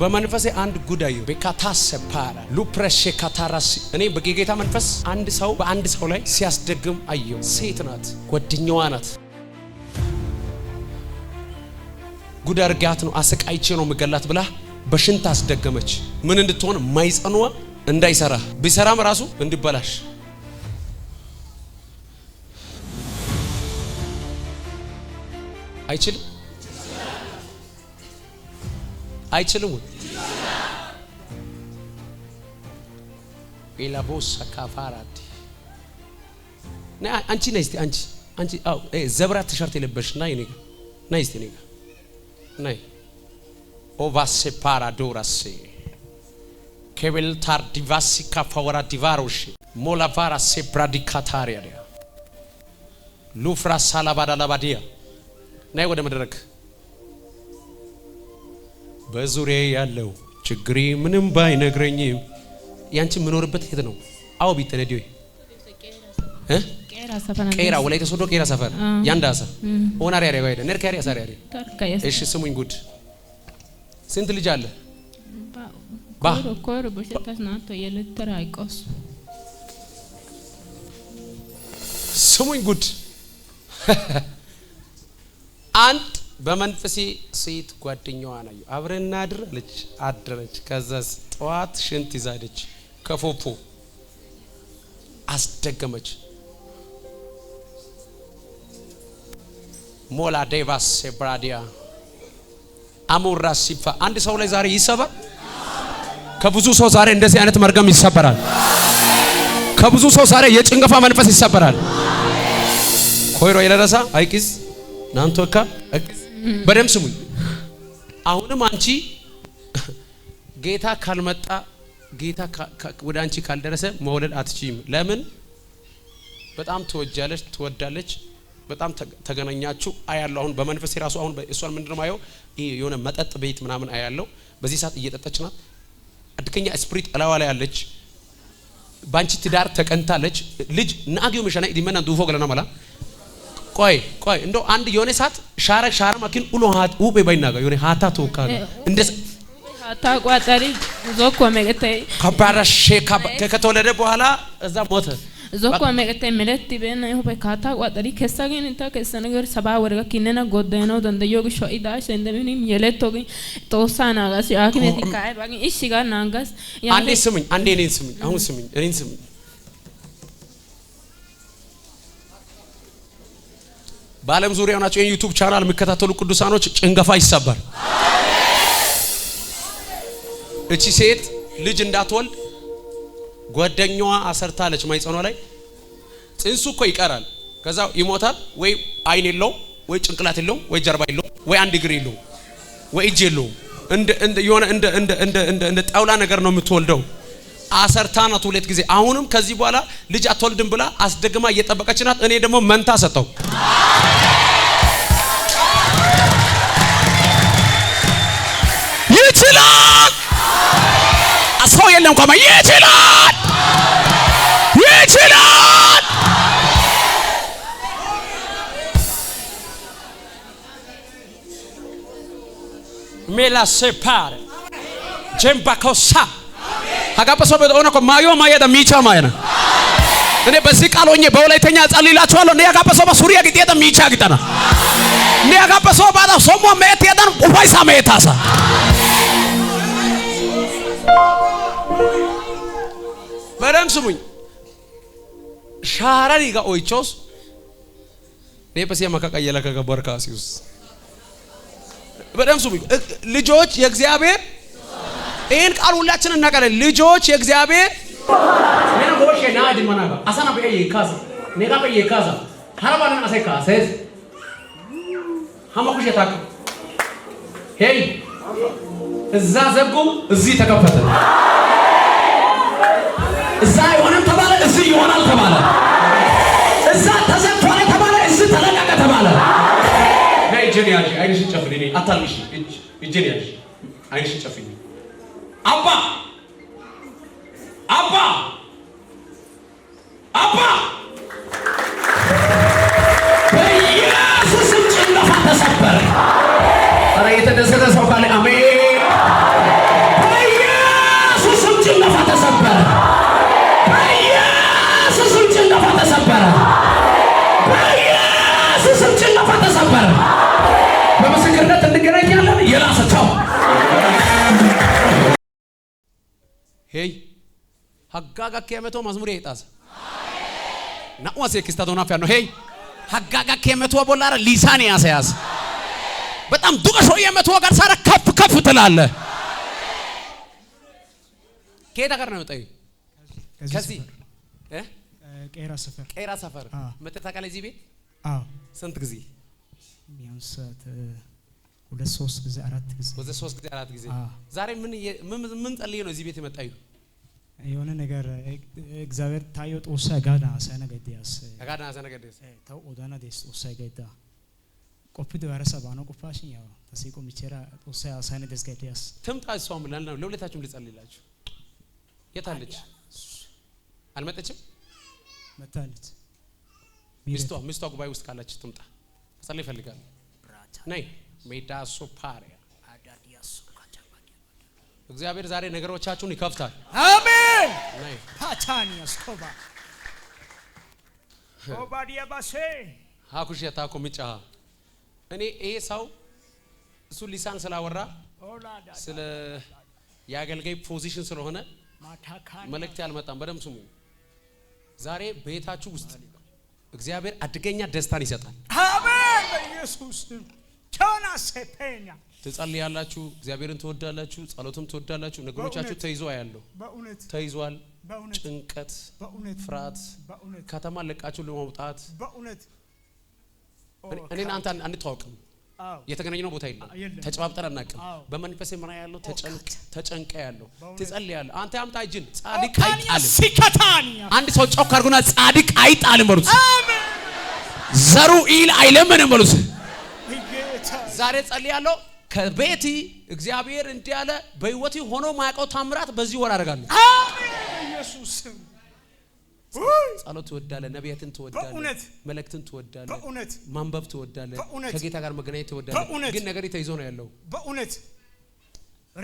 በመንፈሴ አንድ ጉዳይ በካታስ ፓራ ሉፕረሽ ካታራስ እኔ በጌታ መንፈስ አንድ ሰው በአንድ ሰው ላይ ሲያስደግም አየው። ሴት ናት፣ ጓደኛዋ ናት። ጉድ አርጋት ነው አሰቃይቼ ነው መገላት ብላ በሽንት አስደገመች። ምን እንድትሆን ማይጸኑዋ እንዳይሰራ ቢሰራም ራሱ እንዲበላሽ አይችልም ኢላቦስ ካፋራቲ አንቺ ነይስቲ አንቺ ዘብራ ተሸርት የለበሽ ናይ ነኝ ነይስቲ ነኝ ናይ ኦቫሴ ፓራዶራሴ ከቤል ታርዲቫሲ ካፋወራ ዲቫሮሽ ሞላቫራ ሴፕራዲካታሪያ ሉፍራ ሳላባዳ ላባዲያ ናይ ወደ መድረክ በዙሪያ ያለው ችግሪ ምንም ባይነግረኝም ያንቺ ምኖርበት የት ነው? አው ቢተነዲው ቄራ ወላይታ ሶዶ ቄራ ሰፈር ያንዳሳ ኦናሪ ያሪያ ወይደ ነርካሪ ያሳሪ ያሪ እሺ ስሙኝ ጉድ ስንት ልጅ አለ? ኮሮ በሽታስ ናቶ የለተራ አይቆስ ስሙኝ ጉድ አንድ በመንፈሴ ሴት ጓደኛዋ ነው አብረና አድረች ከዛስ ጧት ሽንት ይዛደች ከፎፎ አስደገመች ሞላ ዴቫስ ብራዲያ አሞራ ሲፋ አንድ ሰው ላይ ዛሬ ይሰበር። ከብዙ ሰው ዛሬ እንደዚህ አይነት መርገም ይሰበራል። ከብዙ ሰው ዛሬ የጭንገፋ መንፈስ ይሰበራል። ኮይሮ ይለረሳ አይቂስ ናንቶካ በደም ስሙኝ። አሁንም አንቺ ጌታ ካልመጣ ጌታ ወደ አንቺ ካልደረሰ መውለድ አትችይም። ለምን? በጣም ትወዳለች በጣም ተገናኛችሁ አያለው። አሁን በመንፈስ ራሱ አሁን እሷን ምንድነው ማየው የሆነ መጠጥ ቤት ምናምን አያለው። በዚህ ሰዓት እየጠጣች ናት። አድከኛ ስፒሪት አላዋ ላይ ያለች ባንቺ ትዳር ተቀንታለች። ልጅ ናጊው መሸና ይዲመና ዱፎ ገለና ማላ ቆይ እንደው አንድ የሆነ ሰዓት ሻራ ማኪን ኡሎ ሃት ኡቤ ባይናጋ የሆነ ሃታ ተወካለ እንደ ሃታ ቋጣሪ ዞኮ መገተይ ከባራሽ ከተወለደ በኋላ እዛ ሞተ። ዞኮ መገተይ መለቲ በእና ይሁ በካታ ቋጣሪ ከሳገን እንታ ከሰነገር ሰባ ወረጋ ኪነና ጎደነው ደንደዮግ ሾይዳሽ እንደምንም የለቶግ ተወሳና ጋስ አክኔት ካይ ባግ እሺ ጋር ናንጋስ አንዴ ስሙኝ እኔን ስሙኝ አሁን ስሙኝ እኔን ስሙኝ። በዓለም ዙሪያ ናቸው የዩቲዩብ ቻናል የሚከታተሉ ቅዱሳኖች ጭንገፋ ይሰበር። እቺ ሴት ልጅ እንዳትወልድ ጓደኛዋ አሰርታለች ማይጸኗ ላይ። ጽንሱ እኮ ይቀራል፣ ከዛ ይሞታል። ወይ አይን የለው ወይ ጭንቅላት የለው ወይ ጀርባ የለው ወይ አንድ እግር የለው ወይ እጅ የለው እንደ የሆነ እንደ ጣውላ ነገር ነው የምትወልደው። አሰርታናት ሁለት ጊዜ። አሁንም ከዚህ በኋላ ልጅ አትወልድም ብላ አስደግማ እየጠበቀች ናት። እኔ ደግሞ መንታ ሰጠው። ይችላል ሰው የለም ቆማ ይችላል ሜላ ሴፓር ጀምባኮሳ አጋበሶ በሆነ እኮ ማየዳ ሚቻ ማየና እኔ በዚህ ቃል ሆኜ በወላይተኛ ጸልይላችኋለሁ። እኔ አጋበሶ በሱሪያ ግጤታ ሚቻ ግጠና እኔ አጋበሶ ባዳ ሶሞ መት ያዳን ኡፋይሳ መታሳ በደም ስሙኝ። ሻራሪ ጋር ኦይቾስ ለበሲያ ማካቀየለ ከገበርካሲውስ በደም ስሙኝ። ልጆች የእግዚአብሔር ይሄን ቃል ሁላችንን እናቀለን። ልጆች የእግዚአብሔር ምን ጎሽ ናዲ ማናጋ አሳና በይ ካዛ ነጋ በይ ካዛ ሐራባን አሰካ ሰስ ሐማኩሽ ታከ ሄይ እዛ ዘጉ እዚህ ተከፈተ። እዛ ይሆንም ተባለ እዚህ ይሆናል ተባለ። እዛ ተዘግቷል ተባለ እዚህ ተለቀቀ ተባለ። ነይ ጀኒያሽ አይንሽ ጨፍልኝ አታልሽ ጀኒያሽ አይንሽ ጨፍልኝ አባ በኢየሱስ ጭንገፋ ተሰበረ። ኧረ የተደሰተ ሰው ካለ አሜን። ሄይ ሀጋጋ ከመቶ መዝሙር ይጣስ ናዋሴ ክስታዶና ፈያኖ ሄይ ሀጋጋ ከመቶ ቦላራ ሊሳን ያሳያስ በጣም ዱቀሾ የመቶ ጋር ሳራ ከፍ ከፍ ትላለህ ከየት ሀገር ነው የመጣው ከዚህ ቄራ ሰፈር መተታቀለ እዚህ ቤት ስንት ጊዜ ቢያንስ 2-3 ጊዜ 4 ጊዜ ወደ 3 ጊዜ 4 ጊዜ ዛሬ ምን ጸልይ ነው እዚህ ቤት የመጣዩ የሆነ ነገር እግዚአብሔር ታዮ ጦሳ ጋዳ ሰነገዲያስ ታው ኦዳና ደስ ጦሳ ጋዳ ቆፍዶ ያረሰባ ነው ቆፋሽኝ ያው ተሲቆ ሚቸራ ጦሳ ሰነ ደስ ጋዲያስ ትምጣ እሷም ለሁለታችሁም ልጸልይላችሁ የታለች አልመጣችም መታለች ሚስቷ ጉባኤ ውስጥ ካለች ትምጣ ጸልይ ፈልጋለሁ ነይ ሜዳ ሶፓሪያ አዳዲያስ እግዚአብሔር ዛሬ ነገሮቻችሁን ይከፍታል አሜን ነይ ፓታኒያስ ኮባዲያ ባሴ አኩሽያ ታኮ ሚጫ እኔ ይሄ ሰው እሱ ሊሳን ስላወራ ስለ ያገልጋይ ፖዚሽን ስለሆነ መልእክት ያልመጣም በደም ስሙ ዛሬ በቤታችሁ ውስጥ እግዚአብሔር አድገኛ ደስታን ይሰጣል አሜን በኢየሱስ ስም ቻናሰፔኛ ትጸልያላችሁ እግዚአብሔርን ትወዳላችሁ ጸሎትም ትወዳላችሁ ነገሮቻችሁ ተይዞ ያለው በእውነት ተይዟል ጭንቀት ፍርሃት ከተማ ለቃችሁ ለመውጣት በእውነት እኔና አንተ አንተዋወቅም የተገናኘነው ቦታ የለም ተጨባብጠን አናውቅም በመንፈስ የመራ ያለው ተጨንቀ ያለው ትጸልያለህ አንተ ያምጣ እጅን ጻድቅ አይጣልም አንድ ሰው ጮክ አድርጎና ጻድቅ አይጣልም በሉት አሜን ዘሩ ኢል አይለምንም በሉት ዛሬ ጸልያለሁ ከቤቲ እግዚአብሔር እንዲያለ በህይወቴ ሆኖ ማያውቀው ታምራት በዚህ ወር አደርጋለሁ አሜን ኢየሱስ ጸሎት ትወዳለህ ነቢያትን ትወዳለህ መልእክትን ትወዳለህ ማንበብ ትወዳለህ ከጌታ ጋር መገናኘት ትወዳለህ ግን ነገር ተይዞ ነው ያለው በእውነት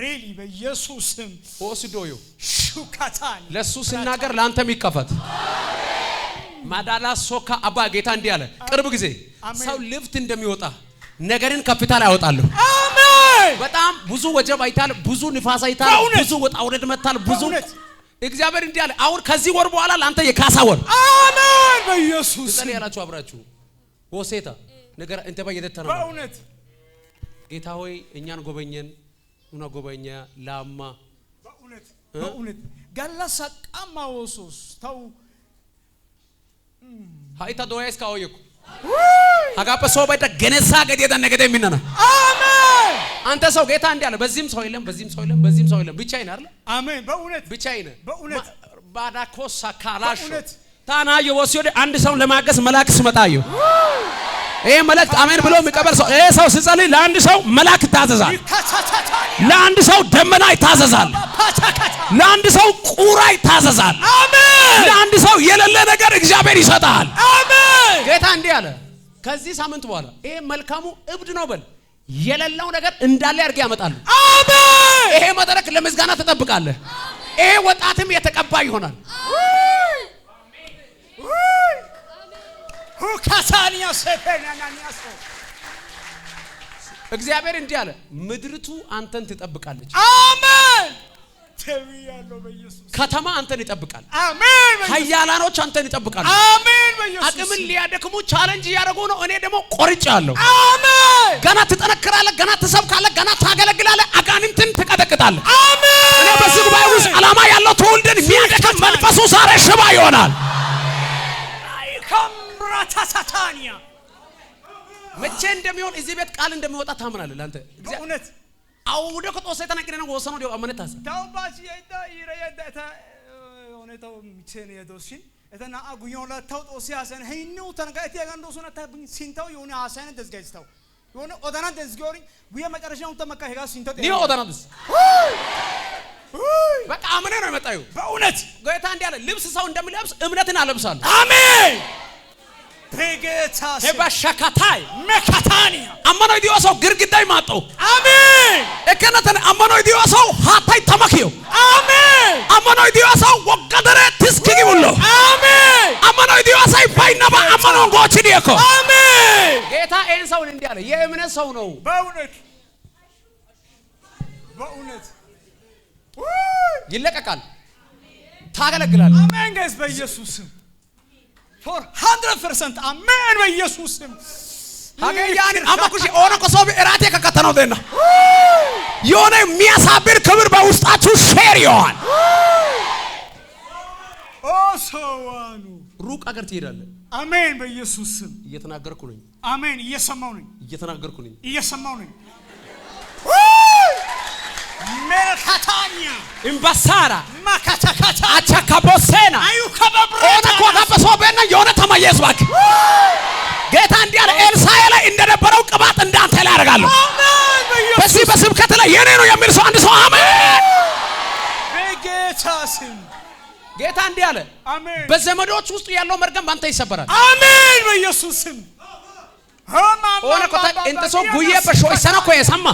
ሪሊ በኢየሱስ ስም ወስዶዩ ሹካታን ለሱ ሲናገር ላንተም ይከፈት አሜን ማዳላ ሶካ አባ ጌታ እንዲያለ ቅርብ ጊዜ ሰው ልፍት እንደሚወጣ ነገርን ከፍታ ላይ ያወጣለሁ አሜን በጣም ብዙ ወጀብ አይታል ብዙ ንፋስ አይታል ብዙ ወጣ ወረድ መታል ብዙ እግዚአብሔር እንዲያለ አሁን ከዚህ ወር በኋላ ላንተ የካሳ ወር አሜን በኢየሱስ ስም ያላችሁ አብራችሁ ወሴታ ነገር እንተ ባየተተና በእውነት ጌታ ሆይ እኛን ጎበኘን እና ጎበኛ ላማ በእውነት ጋላሳ ቃማዎሶስ ታው ሃይታ ዶያስ ካውየኩ አጋප ሰው ባይታ ገነሳ ገደዳ ነገደ ሚነና አሜን አንተ ሰው ጌታ እንዲያለ በዚህም ሰው የለም በዚህም ሰው የለም በዚህም ሰው የለም ብቻዬን አይደል አሜን በእውነት ብቻዬን በእውነት ባዳኮሳ ካላሽ ታና የወሲዮድ አንድ ሰው ለማገስ መልአክ ሲመጣዩ ይሄ መልአክ አሜን ብሎ የሚቀበል ሰው ይሄ ሰው ሲጸልይ ለአንድ ሰው መልአክ ይታዘዛል ለአንድ ሰው ደመና ይታዘዛል ለአንድ ሰው ቁራ ይታዘዛል አሜን ለአንድ ሰው የሌለ ነገር እግዚአብሔር ይሰጣል አሜን ጌታ እንዲህ አለ ከዚህ ሳምንት በኋላ ይሄ መልካሙ እብድ ነው በል የሌለው ነገር እንዳለ ያርግ ያመጣሉ አሜን ይሄ መድረክ ለምስጋና ተጠብቃለህ ይሄ ወጣትም የተቀባ ይሆናል ሁካሳኒያ ሰፈናናኒያስ እግዚአብሔር እንዲህ አለ ምድርቱ አንተን ትጠብቃለች አሜን ተብያለሁ በኢየሱስ ከተማ አንተን ይጠብቃል አሜን ኃያላኖች አንተን ይጠብቃሉ አሜን በኢየሱስ አቅምን ሊያደክሙ ቻሌንጅ ያደርጉ ነው እኔ ደግሞ ቆርጫለሁ አሜን ገና ትጠነክራለህ ገና ትሰብካለህ ገና ታገለግላለህ አጋንንትን ትቀጠቅጣለህ አሜን እኔ በዚህ ጉባኤ ውስጥ ዓላማ ያለው ትውልድን የሚያደክም መንፈሱ ዛሬ ሽባ ይሆናል አይከምራታሳታኒያ መቼ እንደሚሆን እዚህ ቤት ቃል እንደሚወጣ ታምናለህ አንተ በእውነት አውደ ከጦሰ የተነገረ ነው ወሰነው ዲው አመነታስ ታውባሲ አይዳ ይረየዳታ ሆነታው ሚቸነ የዶሽን እተና አጉዮላ ታውጦሲ ያሰን ሄኑ ተነጋይት ያጋንዶሱና ታብኝ ሲንታው የሆነ አሳነ ደስጋይስታው የሆነ ኦዳና ደስጎሪ ጉያ መጨረሻው ተመካ ሄጋ ሲንታው ዲው ኦዳና ደስ በቃ አመነ ነው የመጣዩ በእውነት ጌታ እንዲያለ ልብስ ሰው እንደሚለብስ እምነትን አለብሳለሁ አሜን በጌታስ በሻካታይ መካታኒያ አማኖይ ዲዮሶ ግርግዳይ ማጣው አሜን እከነተን አማኖይ ዲዮሶ ሃታይ ተመክዮ አሜን አማኖይ ዲዮሶ ወቀደረ ትስኪጊ ብሎ አሜን አማኖይ ዲዮሶ ባይናባ አማኖ ጎቺ ዲኮ አሜን ጌታ ኤን ሰውን እንዲያለ የእምነት ሰው ነው በእውነት በእውነት ይለቀቃል ታገለግላለህ። አሜን ጋይስ በኢየሱስ ስም 100% አሜን በኢየሱስ ስም ሀገያን አማኩሽ ኦነ ኮሶብ እራቴ ከከተነው ደና የሆነ የሚያሳብር ክብር በውስጣችሁ ሼር ይሆን። ኦሶዋኑ ሩቅ አገር ትሄዳለህ። አሜን በኢየሱስ ስም እየተናገርኩ ነኝ። አሜን እየሰማው ነኝ። እየተናገርኩ ነኝ። እየሰማው ነኝ። ሜልካታኒያ ኢምባሳራ ማካታካታ አቻካቦሴና አዩ ከበብረ ኦነ ኮጋበሶ በእና የሆነ ተማየስ ባክ ጌታ እንዲህ አለ ኤልሳዕ ላይ እንደነበረው ቅባት እንዳንተ ላይ አደርጋለሁ። አሜን በኢየሱስ በዚህ በስብከት ላይ የኔ ነው የሚል ሰው አንድ ሰው አሜን። በጌታ ስም ጌታ እንዲህ አለ አሜን። በዘመዶች ውስጥ ያለው መርገም ባንተ ይሰበራል። አሜን በኢየሱስ ስም ኦነ ኮታ እንተሶ ጉዬ በሾይ ሰና ኮ የሰማ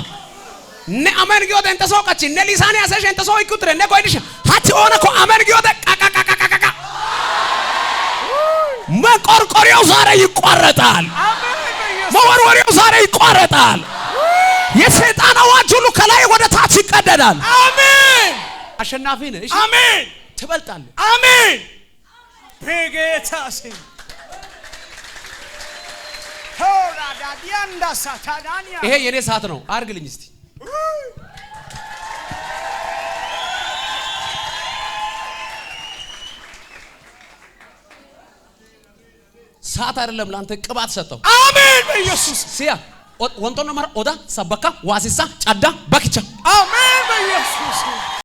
ነ አሜን ጊዮተ እንተሶ ቀቺ ነ ሊሳን ያሰሽ እንተሶ ይኩትረ ነ ኮይድሽ ሀቲ ኦነ ኮ አሜን ጊዮተ ቃቃቃቃቃቃ መቆርቆሪያው ዛሬ ይቋረጣል። መወርወሪያው ዛሬ ይቋረጣል። የሰይጣን አዋጅ ሁሉ ከላይ ወደ ታች ይቀደዳል። አሜን። አሸናፊ ነህ። እሺ አሜን። ትበልጣለህ። አሜን በጌታ ስም ሆራዳ ዲያንዳ ሳታዳኒያ ይሄ የኔ ሰዓት ነው። አርግልኝ እስቲ ሰዓት አይደለም ላንተ ቅባት ሰጠው። አሜን በኢየሱስ ሲያ ወንቶን ነው ማራ ኦዳ ሰበካ ዋሲሳ ጫዳ ባኪቻ አሜን በኢየሱስ